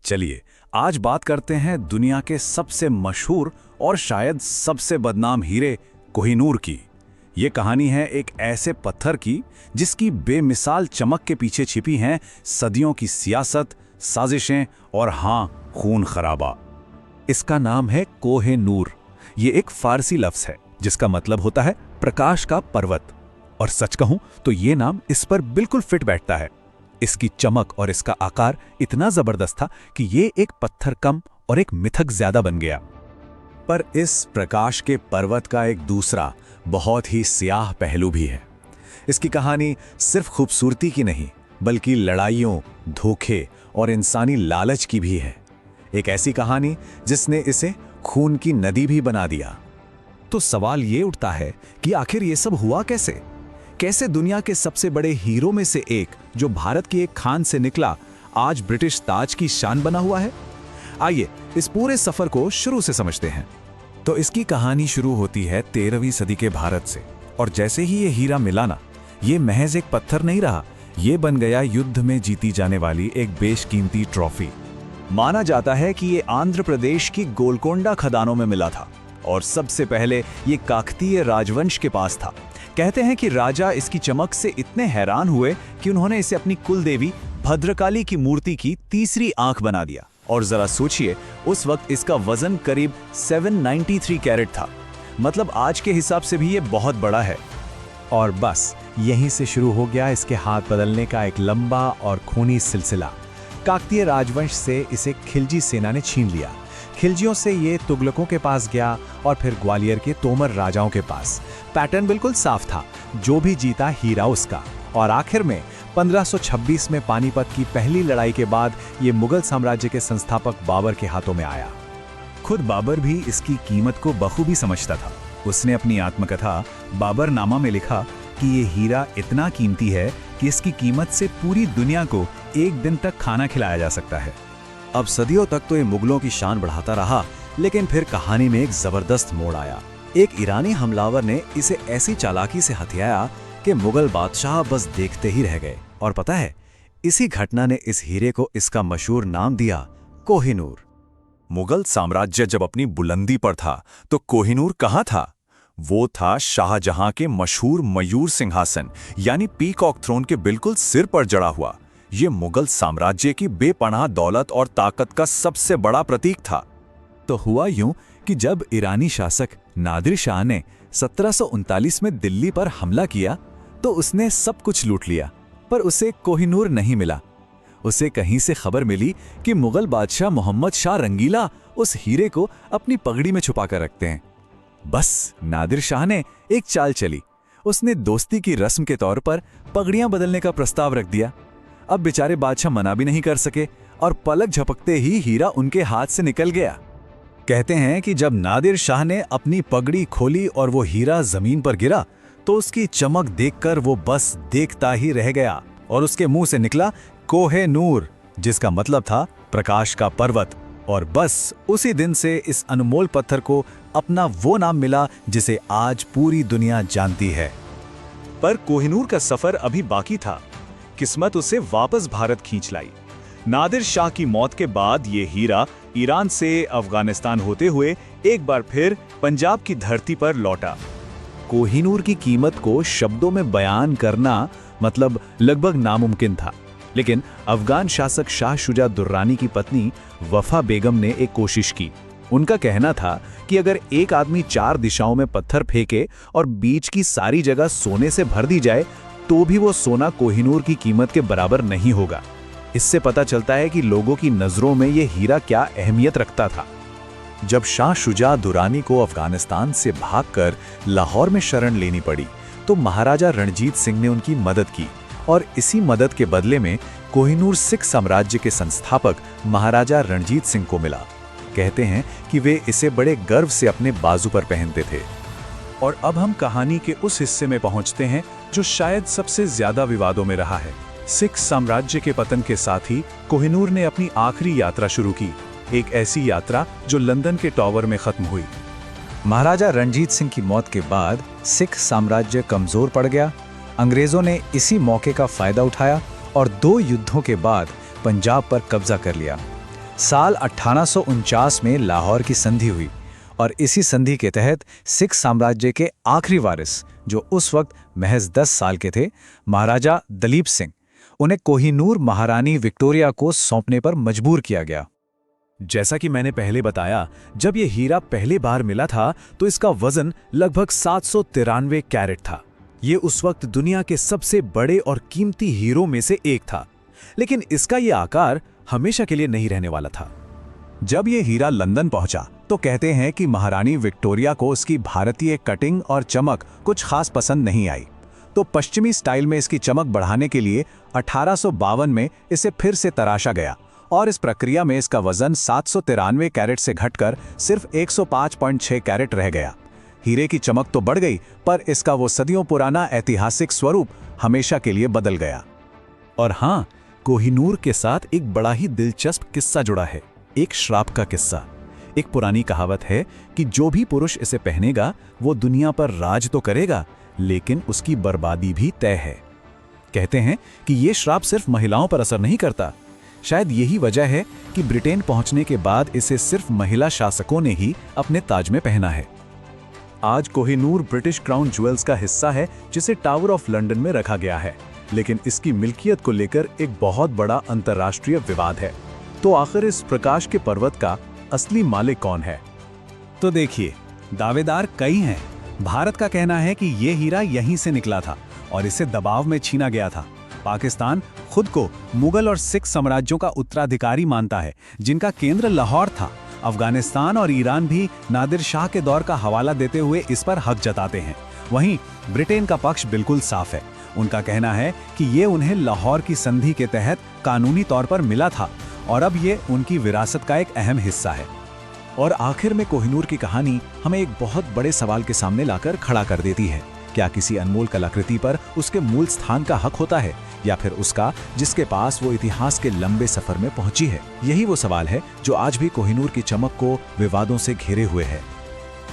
चलिए आज बात करते हैं दुनिया के सबसे मशहूर और शायद सबसे बदनाम हीरे कोहिनूर की। ये कहानी है एक ऐसे पत्थर की जिसकी बेमिसाल चमक के पीछे छिपी हैं सदियों की सियासत, साजिशें और हाँ, खून खराबा। इसका नाम है कोह-ए-नूर। ये एक फारसी लफ्ज है जिसका मतलब होता है प्रकाश का पर्वत। और सच कहूं तो ये नाम इस पर बिल्कुल फिट बैठता है। इसकी चमक और इसका आकार इतना जबरदस्त था कि ये एक पत्थर कम और एक मिथक ज्यादा बन गया। पर इस प्रकाश के पर्वत का एक दूसरा बहुत ही स्याह पहलू भी है। इसकी कहानी सिर्फ खूबसूरती की नहीं बल्कि लड़ाइयों, धोखे और इंसानी लालच की भी है। एक ऐसी कहानी जिसने इसे खून की नदी भी बना दिया। तो सवाल ये उठता है कि आखिर ये सब हुआ कैसे? कैसे दुनिया के सबसे बड़े हीरो में से एक जो भारत के एक खान से निकला आज ब्रिटिश ताज की शान बना हुआ है? आइए इस पूरे सफर को शुरू से समझते हैं। तो इसकी कहानी शुरू होती है 13वीं सदी के भारत से। और जैसे ही ये हीरा मिला ना, ये महज एक पत्थर नहीं रहा, ये बन गया युद्ध में जीती जाने वाली एक बेशकीमती ट्रॉफी। माना जाता है कि ये आंध्र प्रदेश की गोलकोंडा खदानों में मिला था और सबसे पहले ये काकतीय राजवंश के पास था। कहते हैं कि राजा इसकी चमक से इतने हैरान हुए कि उन्होंने इसे अपनी कुल देवी भद्रकाली की मूर्ति की तीसरी आंख बना दिया। और जरा सोचिए, उस वक्त इसका वजन करीब 793 कैरेट था। मतलब आज के हिसाब से भी ये बहुत बड़ा है। और बस यहीं से शुरू हो गया इसके हाथ बदलने का एक लंबा और खूनी सिलसिला। काकतीय राजवंश से इसे खिलजी सेना ने छीन लिया। खिलजियों से ये तुगलकों के पास गया और फिर ग्वालियर के तोमर राजाओं के पास। पैटर्न बिल्कुल साफ था, जो भी जीता हीरा उसका। और आखिर में 1526 में पानीपत की पहली लड़ाई के बाद ये मुगल साम्राज्य के संस्थापक बाबर के हाथों में आया। खुद बाबर भी इसकी कीमत को बखूबी समझता था। उसने अपनी आत्मकथा बाबरनामा में लिखा कि ये हीरा इतना कीमती है कि इसकी कीमत से पूरी दुनिया को एक दिन तक खाना खिलाया जा सकता है। अब सदियों तक तो ये मुगलों की शान बढ़ाता रहा, लेकिन फिर कहानी में एक जबरदस्त मोड़ आया। एक ईरानी हमलावर ने इसे ऐसी चालाकी से हथियाया कि मुगल बादशाह बस देखते ही रह गए। और पता है, इसी घटना ने इस हीरे को इसका मशहूर नाम दिया, कोहिनूर। मुगल साम्राज्य जब अपनी बुलंदी पर था तो कोहिनूर कहाँ था? वो था शाहजहां के मशहूर मयूर सिंहासन यानी पीकॉक थ्रोन के बिल्कुल सिर पर जड़ा हुआ। ये मुगल साम्राज्य की बेपनाह दौलत और ताकत का सबसे बड़ा प्रतीक था। तो हुआ यूं कि जब ईरानी शासक नादिर शाह ने 1739 में दिल्ली पर हमला किया तो उसने सब कुछ लूट लिया, पर उसे कोहिनूर नहीं मिला। उसे कहीं से खबर मिली कि मुगल बादशाह मोहम्मद शाह रंगीला उस हीरे को अपनी पगड़ी में छुपा कर रखते हैं। बस नादिर शाह ने एक चाल चली। उसने दोस्ती की रस्म के तौर पर पगड़ियां बदलने का प्रस्ताव रख दिया। अब बेचारे बादशाह मना भी नहीं कर सके और पलक झपकते ही हीरा उनके हाथ से निकल गया। कहते हैं कि जब नादिर शाह ने अपनी पगड़ी खोली और वो हीरा जमीन पर गिरा तो उसकी चमक देखकर वो बस देखता ही रह गया और उसके मुंह से निकला कोह-ए-नूर, जिसका मतलब था प्रकाश का पर्वत। और बस उसी दिन से इस अनमोल पत्थर को अपना वो नाम मिला जिसे आज पूरी दुनिया जानती है। पर कोहिनूर का सफर अभी बाकी था। किस्मत उसे वापस भारत खींच लाई। नादिर शाह की मौत के बाद ये हीरा ईरान से अफगानिस्तान होते हुए एक बार फिर पंजाब की धरती पर लौटा। कोहिनूर की कीमत को शब्दों में बयान करना मतलब लगभग नामुमकिन था, लेकिन अफगान शासक शाह शुजा दुर्रानी की पत्नी वफा बेगम ने एक कोशिश की। उनका कहना था कि अगर एक आदमी 4 दिशाओं में पत्थर फेंके और बीच की सारी जगह सोने से भर दी जाए तो भी वो सोना कोहिनूर की कीमत के बराबर नहीं होगा। इससे पता चलता है कि लोगों की नजरों में ये हीरा क्या अहमियत रखता था। जब शाह शुजा दुरानी को अफगानिस्तान से भागकर लाहौर में शरण लेनी पड़ी तो महाराजा रणजीत सिंह ने उनकी मदद की और इसी मदद के बदले में कोहिनूर सिख साम्राज्य के संस्थापक महाराजा रणजीत सिंह को मिला। कहते हैं कि वे इसे बड़े गर्व से अपने बाजू पर पहनते थे। और अब हम कहानी के उस हिस्से में पहुंचते हैं जो शायद सबसे ज्यादा विवादों में रहा है। सिख साम्राज्य के पतन के साथ ही कोहिनूर ने अपनी आखिरी यात्रा शुरू की, एक ऐसी यात्रा जो लंदन के टॉवर में खत्म हुई। महाराजा रणजीत सिंह की मौत के बाद सिख साम्राज्य कमजोर पड़ गया। अंग्रेजों ने इसी मौके का फायदा उठाया और 2 युद्धों के बाद पंजाब पर कब्जा कर लिया। साल 1849 में लाहौर की संधि हुई और इसी संधि के तहत सिख साम्राज्य के आखिरी वारिस, जो उस वक्त महज 10 साल के थे, महाराजा दलीप सिंह, उन्हें कोहिनूर महारानी विक्टोरिया को सौंपने पर मजबूर किया गया। जैसा कि मैंने पहले बताया, जब ये हीरा पहली बार मिला था तो इसका वजन लगभग 793 कैरेट था। ये उस वक्त दुनिया के सबसे बड़े और कीमती हीरों में से एक था। लेकिन इसका ये आकार हमेशा के लिए नहीं रहने वाला था। जब ये हीरा लंदन पहुंचा तो कहते हैं कि महारानी विक्टोरिया को उसकी भारतीय कटिंग और चमक कुछ खास पसंद नहीं आई, तो पश्चिमी स्टाइल में इसकी चमक बढ़ाने के लिए 1852 में इसे फिर से तराशा गया और इस प्रक्रिया में इसका वजन 793 कैरेट से घटकर सिर्फ 105.6 कैरेट रह गया। हीरे की चमक तो बढ़ गई, पर इसका वो सदियों पुराना ऐतिहासिक स्वरूप हमेशा के लिए बदल गया। और हाँ, कोहिनूर के साथ एक बड़ा ही दिलचस्प किस्सा जुड़ा है, एक श्राप का किस्सा। एक पुरानी कहावत है कि जो भी पुरुष इसे पहनेगा वो दुनिया पर राज तो करेगा, लेकिन उसकी बर्बादी भी तय है। कहते हैं कि ये श्राप सिर्फ महिलाओं पर असर नहीं करता। शायद यही वजह है कि ब्रिटेन पहुंचने के बाद इसे सिर्फ महिला शासकों ने ही अपने ताज में पहना है। आज कोहिनूर ब्रिटिश क्राउन ज्वेल्स का हिस्सा है, जिसे टावर ऑफ लंदन में रखा गया है, लेकिन इसकी मिल्कियत को लेकर एक बहुत बड़ा अंतर्राष्ट्रीय विवाद है। तो आखिर इस प्रकाश के पर्वत का असली मालिक कौन है? तो देखिए, दावेदार कई हैं। भारत का कहना है कि ये हीरा यहीं से निकला था और इसे दबाव में छीना गया था। पाकिस्तान खुद को मुगल और सिख साम्राज्यों का उत्तराधिकारी मानता है, जिनका केंद्र लाहौर था। अफगानिस्तान और ईरान भी नादिर शाह के दौर का हवाला देते हुए इस पर हक जताते हैं। वहीं ब्रिटेन का पक्ष बिल्कुल साफ है। उनका कहना है कि ये उन्हें लाहौर की संधि के तहत कानूनी तौर पर मिला था और अब ये उनकी विरासत का एक अहम हिस्सा है। और आखिर में कोहिनूर की कहानी हमें एक बहुत बड़े सवाल के सामने लाकर खड़ा कर देती है। क्या किसी अनमोल कलाकृति पर उसके मूल स्थान का हक होता है, या फिर उसका जिसके पास वो इतिहास के लंबे सफर में पहुंची है? यही वो सवाल है जो आज भी कोहिनूर की चमक को विवादों से घेरे हुए है।